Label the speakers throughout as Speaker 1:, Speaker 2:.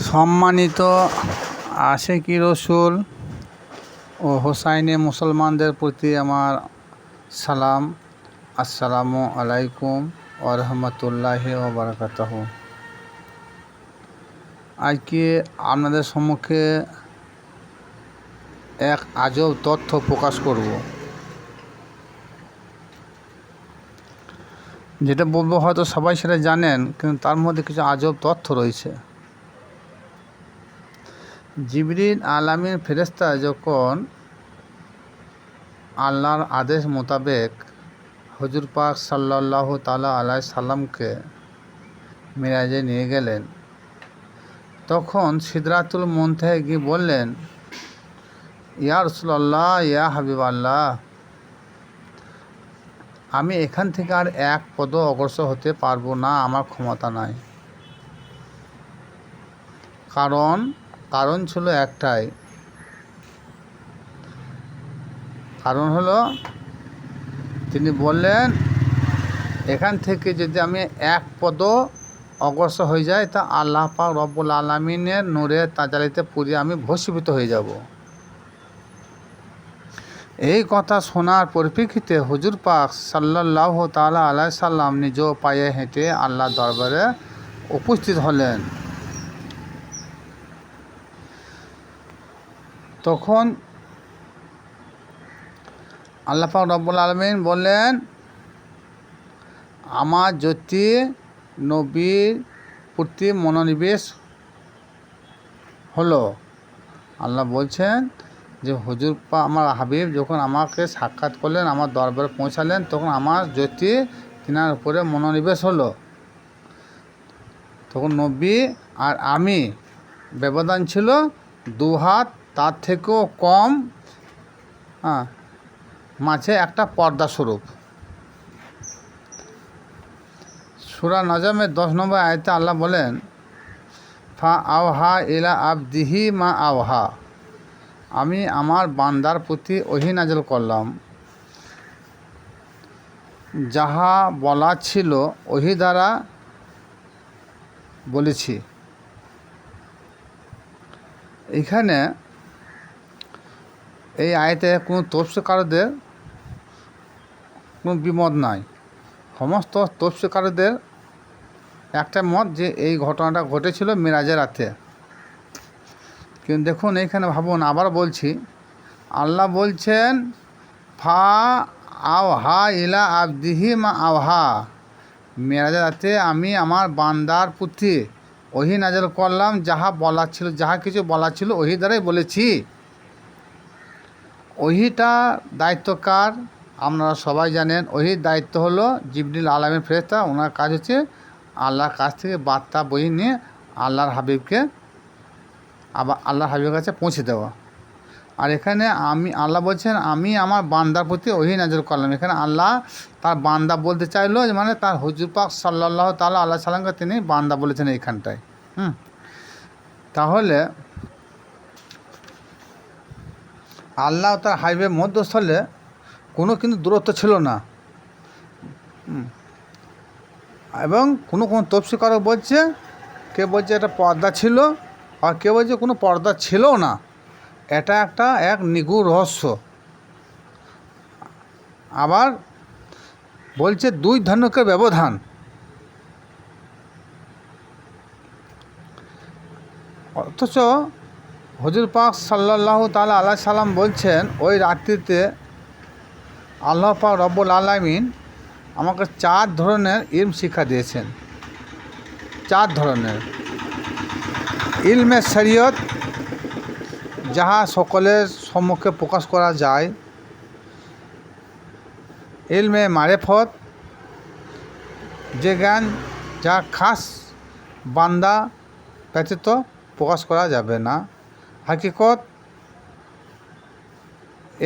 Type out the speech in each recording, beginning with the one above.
Speaker 1: সম্মানিত আশিকি রসুল ও হোসাইনি মুসলমানদের প্রতি আমার সালাম। আসসালামু আলাইকুম ওয়া রাহমাতুল্লাহি ওয়া বারাকাতুহু। আজকে আপনাদের সম্মুখে এক আজব তথ্য প্রকাশ করব। যেটা বলবো হয়তো সবাই সেটা জানেন, কিন্তু তার মধ্যে কিছু আজব তথ্য রয়েছে। জিবরিল আলামিন ফেরেশতা যখন আল্লাহর আদেশ মোতাবেক হুজুর পাক সাল্লাল্লাহু তাআলা আলাইহি সাল্লামকে মেরাজে নিয়ে গেলেন, তখন সিদরাতুল মুনতাহায় গিয়ে বললেন, ইয়া রাসূলুল্লাহ, ইয়া হাবিবাল্লাহ, আমি এখান থেকে আর এক পদ অগ্রসর হতে পারবো না, আমার ক্ষমতা নাই। কারণ ছিল একটাই, কারণ হলো তিনি বললেন, এখান থেকে যদি আমি এক পদ অগ্রসর হয়ে যাই তা আল্লাহ পাক রব্বুল আলামিনের নূরে তাজালিতে পুড়ে আমি ভস্মীভূত হয়ে যাব। এই কথা শোনার পরিপ্রেক্ষিতে হুজুর পাক সাল্লাল্লাহু তাআলা আলাইহি সাল্লাম নিজ পায়ে হেঁটে আল্লাহর দরবারে উপস্থিত হলেন। তখন আল্লাহ পাক রব্বুল আলামিন বললেন, আমার যদি নবীর প্রতি মনোনিবেশ হলো। আল্লাহ বলছেন যে হুজুর পাক আমার হাবিব যখন আমাকে সাক্ষাৎ করলেন, আমার দরবারে পৌঁছালেন, তখন আমার জ্যোতি তিনার উপরে মনোনিবেশ হলো। তখন নবী আর আমি ব্যবধান ছিল 2 হাত, তার থেকেও কম, মাঝে একটা পর্দা স্বরূপ। সূরা নজমের 10 নম্বর আয়াতে আল্লাহ বলেন, ফা আওহা ইলা আবদিহি মা আওহা, আমি আমার বান্দার প্রতি ওহী নাযিল করলাম, যাহা বলা ছিল ওহী দ্বারা বলেছি। এখানে এই আয়াতে কোনো তফসিরকারদের কোনো বিমত নাই। সমস্ত তফসিরকারদের একটা মত যে এই ঘটনাটা ঘটেছিল মেরাজের রাতে। কিন্তু দেখুন এইখানে ভাবুন, আবার বলছি, আল্লাহ বলছেন ফা আওহা ইলা আবদিহি মা আওহা, মেরাজের রাতে আমি আমার বান্দার প্রতি ওহী নাযিল করলাম, যাহা কিছু বলা ছিল ওহী দ্বারাই বলেছি। ওহীটা দায়িত্বকার আপনারা সবাই জানেন। ওহীর দায়িত্ব হলো জিবরিল আলামিন ফেরেশতা, ওনার কাজ হচ্ছে আল্লাহর কাছ থেকে বার্তা বই নিয়ে আল্লাহর হাবিবের কাছে পৌঁছে দেওয়া। আর এখানে আল্লাহ বলছেন আমি আমার বান্দার প্রতি ওহী নাযিল করলাম। এখানে আল্লাহ তার বান্দা বলতে চাইলো, মানে তার হুজুর পাক সাল্লাল্লাহু তাআলা আলাইহি সাল্লামকে তিনি বান্দা বলেছেন এইখানটায়। তাহলে আল্লাহ তার হাবিবের মধ্যস্থলে কোনো কিন্তু দূরত্ব ছিল না। এবং কোনো তফসিরকারক বলছে, কে বলছে এটা পর্দা ছিল, আর কে বলছে কোনো পর্দা ছিল না। এটা এক নিগূঢ় রহস্য। আবার বলছে 2 ধনুকের ব্যবধান। অথচ হুজুর পাক সাল্লাল্লাহু তাআলা আলাইহি সাল্লাম বলছেন, ওই রাত্রিতে আল্লাহ পাক রব্বুল আলামিন আমাকে 4 ধরনের ইলম শিক্ষা দিয়েছেন। 4 ধরনের ইলমে শরীয়ত, যাহা সকলের সম্মুখে প্রকাশ করা যায়। ইলমে মারেফত, যে জ্ঞান যা খাস বান্দা ব্যতীত প্রকাশ করা যাবে না। হাকিকত,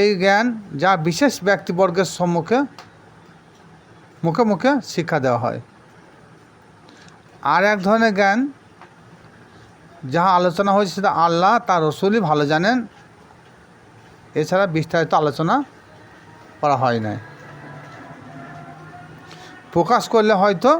Speaker 1: এই জ্ঞান যা বিশেষ ব্যক্তিবর্গের মুখে মুখে শিক্ষা দেওয়া হয়। আর এক ধরনের জ্ঞান যাহা আলোচনা হয়েছে সেটা আল্লাহ তার রসুলই ভালো জানেন, এছাড়া বিস্তারিত আলোচনা করা হয় নাই। প্রকাশ করলে হয়তো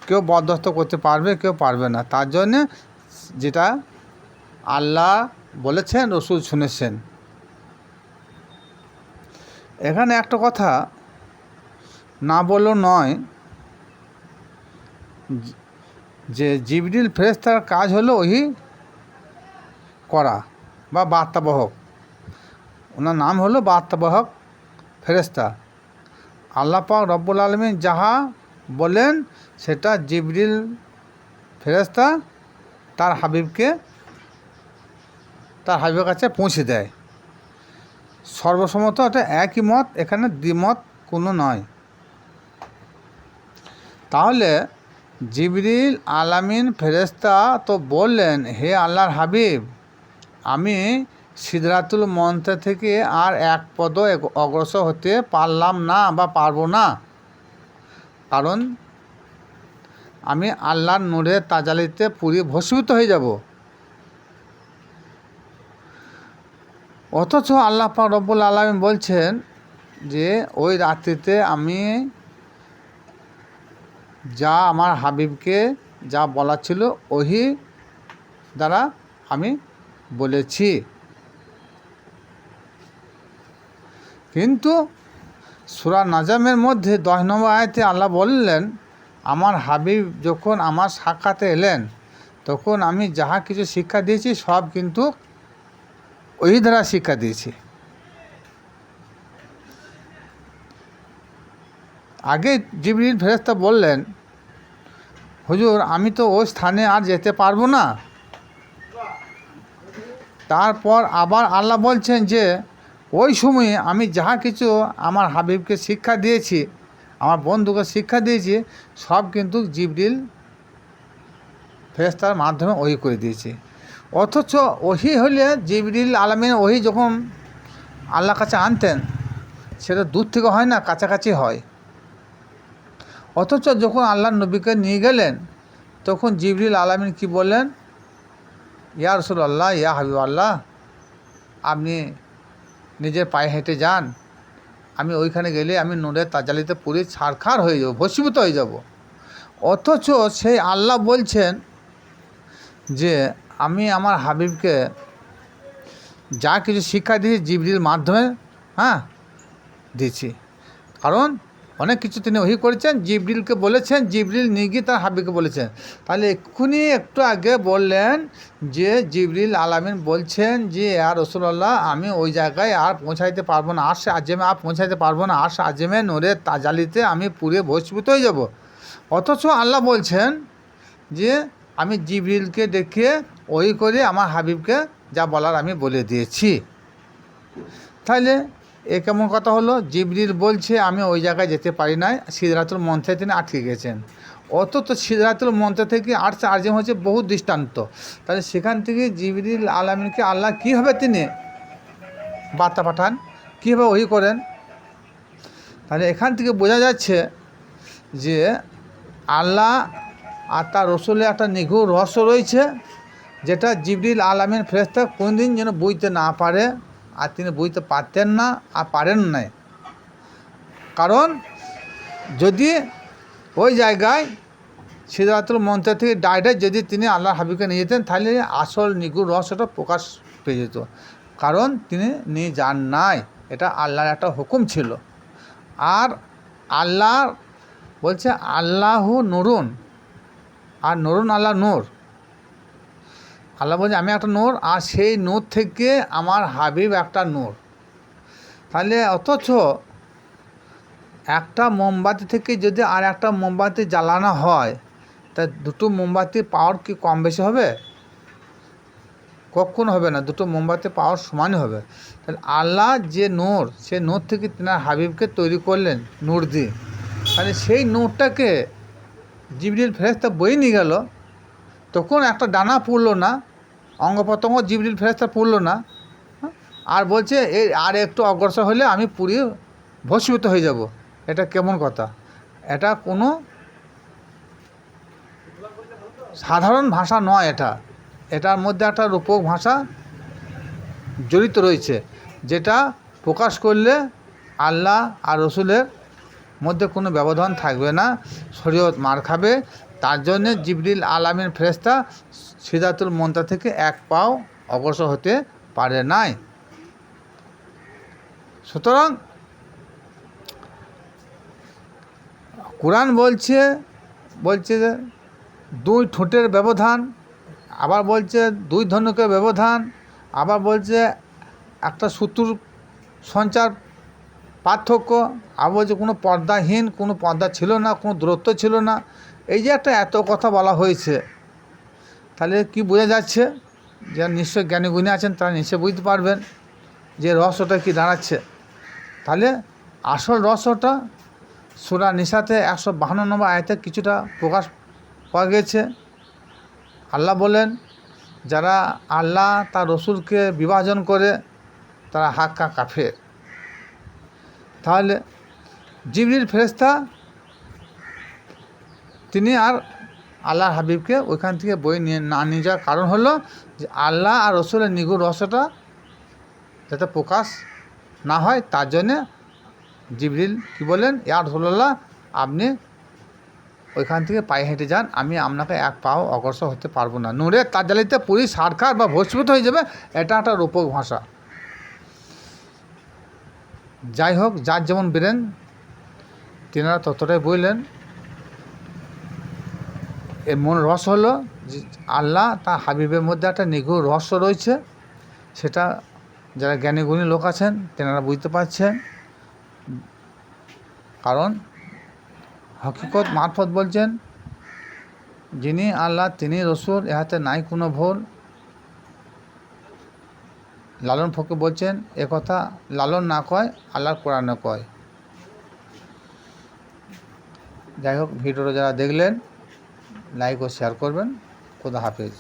Speaker 1: কেউ বরদাস্ত করতে পারবে, কেউ পারবে না। তার জন্যে যেটা আল্লাহ বলেছেন, রসুল শুনেছেন। এখানে একটা কথা না বললেও নয় যে জিবরিল ফেরেশতার কাজ হলো ওহি করা বা বার্তাবাহক। ওনার নাম হলো বার্তাবাহক ফেরেশতা। আল্লাহ পাক রব্বুল আলামিন যাহা বলেন সেটা জিবরিল ফেরেশতা তার হাবিবের কাছে পৌঁছে দেয়। সর্বসম্মত এটা একই মত, এখানে দ্বিমত কোনো নয়। তাহলে জিবরিল আলামিন ফেরেশতা তো বললেন, হে আল্লাহর হাবিব, আমি সিদরাতুল মুনতাহা থেকে আর এক পদ অগ্রসর হতে পারলাম না বা পারবো না, কারণ আমি আল্লাহর নূরের তাজালিতে পুরি ভস্মীভূত হয়ে যাব। অথচ আল্লাহ পাক রব্বুল আলামিন বলছেন যে ওই রাত্রিতে আমি যা আমার হাবিবকে যা বলা ছিল ওহি দ্বারা আমি বলেছি। কিন্তু সূরা নাজমের মধ্যে 10 নম্বর আয়াতে আল্লাহ বললেন, আমার হাবিব যখন আমার সাক্ষাতে এলেন তখন আমি যাহা কিছু শিক্ষা দিয়েছি সব কিন্তু ওহি দ্বারা শিক্ষা দিয়েছি। আগে জিবরিল ফেরেশতা বললেন, হুজুর আমি তো ওই স্থানে আর যেতে পারবো না। তারপর আবার আল্লাহ বলছেন যে ওই সময়ে আমি যাহা কিছু আমার হাবিবকে শিক্ষা দিয়েছি, আমার বন্ধুকে শিক্ষা দিয়েছি, সব কিন্তু জিবরিল ফেরেশতার মাধ্যমে ওহি করে দিয়েছি। অথচ ওহি হলে জিবরিল আলামিন ওহি যখন আল্লাহর কাছে আনতেন সেটা দূর থেকে হয় না, কাছাকাছি হয়। অথচ যখন আল্লাহর নবীকে নিয়ে গেলেন তখন জিবরিল আলামিন কি বললেন, ইয়া রাসূলুল্লাহ, ইয়া হাবিবাল্লাহ, আপনি নিজের পায়ে হেঁটে যান, আমি ওইখানে গেলে আমি নূরের তাজালিতে পুরি ছারখার হয়ে যাব, ভস্মীভূত হয়ে যাব। অথচ সেই আল্লাহ বলছেন যে আমি আমার হাবিবকে যা কিছু শিক্ষা দিয়েছি জিবরিল মাধ্যমে দিয়েছি। কারণ অনেক কিছু তিনি ওহি করেছেন, জিবরিলকে বলেছেন, জিবরিল নিয়ে গিয়ে তার হাবিবকে বলেছেন। তাহলে এক্ষুনি একটু আগে বললেন যে জিবরিল আলামিন বলছেন যে ইয়া রাসূলুল্লাহ, আমি ওই জায়গায় আর পৌঁছাইতে পারবো না, আরশে আজিমে আর পৌঁছাইতে পারবো না, আরশে আজিমে নূরের তাজালিতে আমি পুরে ভস্মীভূত হয়ে যাব। অথচ আল্লাহ বলছেন যে আমি জিবরিলকে ডেকে ওই করে আমার হাবিবকে যা বলার আমি বলে দিয়েছি। তাহলে এ কেমন কথা হলো? জিবরিল বলছে আমি ওই জায়গায় যেতে পারি নাই, সিদরাতুল মুনতাহায় তিনি আটকে গেছেন। অথচ সিদরাতুল মুনতাহা থেকে আরশে আজিম হচ্ছে বহু দৃষ্টান্ত। তাহলে সেখান থেকে জিবরিল আলামিনকে আল্লাহ কীভাবে তিনি বার্তা পাঠান, কীভাবে ওহি করেন? তাহলে এখান থেকে বোঝা যাচ্ছে যে আল্লাহ আর তার রসুলের একটা নিগূঢ় রহস্য রয়েছে, যেটা জিবরিল আলামিন ফেরেশতা কোনদিন যেন বুঝতে না পারে, আর তিনি বুঝতে পারতেন না আর পারেন না। কারণ যদি ওই জায়গায় সিদরাতুল মুনতাহা থেকে ডাইরেক্ট যদি তিনি আল্লাহর হাবিবকে নিয়ে যেতেন তাহলে আসল নিগূঢ় রহস্যটা প্রকাশ পেয়ে যেত। কারণ তিনি নিয়ে যান নাই, এটা আল্লাহর একটা হুকুম ছিল। আর আল্লাহ বলছে আল্লাহু নূরুন, আর নূরুন আল্লাহ নূর। আল্লাহ বলছে আমি একটা নূর, আর সেই নূর থেকে আমার হাবিব একটা নূর। তাহলে অথচ একটা মোমবাতি থেকে যদি আর একটা মোমবাতি জ্বালানো হয় তা দুটো মোমবাতির পাওয়ার কি কম বেশি হবে? কখনো হবে না, দুটো মোমবাতির পাওয়ার সমানই হবে। তাহলে আল্লাহ যে নূর, সে নূর থেকে তিনার হাবিবকে তৈরি করলেন নূর দিয়ে। তাহলে সেই নূরটাকে জিবরিল ফেরেশতা বয়ে নিয়ে গেল, তখন একটা ডানা পড়লো না, অঙ্গ প্রত্যঙ্গ জিবরিল ফেরেশতা পড়লো না, আর বলছে এই আর একটু অগ্রসর হলে আমি পুরি ভস্মীভূত হয়ে যাব। এটা কেমন কথা? এটা কোনো সাধারণ ভাষা নয়, এটার মধ্যে একটা রূপক ভাষা জড়িত রয়েছে, যেটা প্রকাশ করলে আল্লাহ আর রসুলের মধ্যে কোনো ব্যবধান থাকবে না, শরীয়ত মার খাবে। তার জন্যে জিবরিল আলামিন ফেরেশতা সিদরাতুল মুনতাহা থেকে এক পাও অগ্রসর হতে পারে নাই। সুতরাং কোরআন বলছে যে দুই ঠোঁটের ব্যবধান, আবার বলছে দুই ধনুকের ব্যবধান, আবার বলছে একটা সুতুর সঞ্চার পার্থক্য, আবার বলছে কোনো পর্দাহীন, কোনো পর্দা ছিল না, কোনো দূরত্ব ছিল না। এই যে একটা এত কথা বলা হয়েছে, তাহলে কি বোঝা যাচ্ছে? যে নিশ্চয় জ্ঞানী গুণী আছেন, তারা নিশ্চয় বুঝতে পারবেন যে রহস্যটা কি দাঁড়াচ্ছে। তাহলে আসল রহস্যটা সূরা নিসাতে 152 নম্বর আয়াতে কিছুটা প্রকাশ পাওয়া গেছে। আল্লাহ বলেন, যারা আল্লাহ তার রসুলকে বিভাজন করে তারা হাক্কা কাফের। তাহলে জিবরিল ফেরেশতা তিনি আর আল্লাহর হাবিবকে ওইখান থেকে বই নিয়ে যাওয়ার কারণ হলো যে আল্লাহ আর রসুলের নিগুড় রহস্যটা যাতে প্রকাশ না হয়, তার জন্যে জিবরিল কি বলেন, ইয়া রাসূলুল্লাহ আপনি ওইখান থেকে পায়ে হেঁটে যান, আমি আপনাকে এক পাও অগ্রসর হতে পারবো না। নূরের তাজ্জালিতে পুরী সারখার বা ভস্মীভূত হয়ে যাবে, এটা একটা রূপক ভাষা। যাই হোক, যার যেমন ব্রেন তিনারা ততটাই বললেন। এর মূল রহস্য হলো যে আল্লাহ তার হাবিবের মধ্যে একটা নিগুড় রহস্য রয়েছে, সেটা যারা জ্ঞানী গুণী লোক আছেন তেনারা বুঝতে পারছেন। কারণ হকিকত মারফত বলছেন, যিনি আল্লাহ তিনি রসুল, ইহাতে নাই কোনো ভুল। লালন ফকির বলছেন, এ কথা লালন না কয়, আল্লাহর কোরআনে কয়। যাই হোক, ভিডিওটা যারা দেখলেন লাইক ও শেয়ার করবেন। খোদা হাফেজ।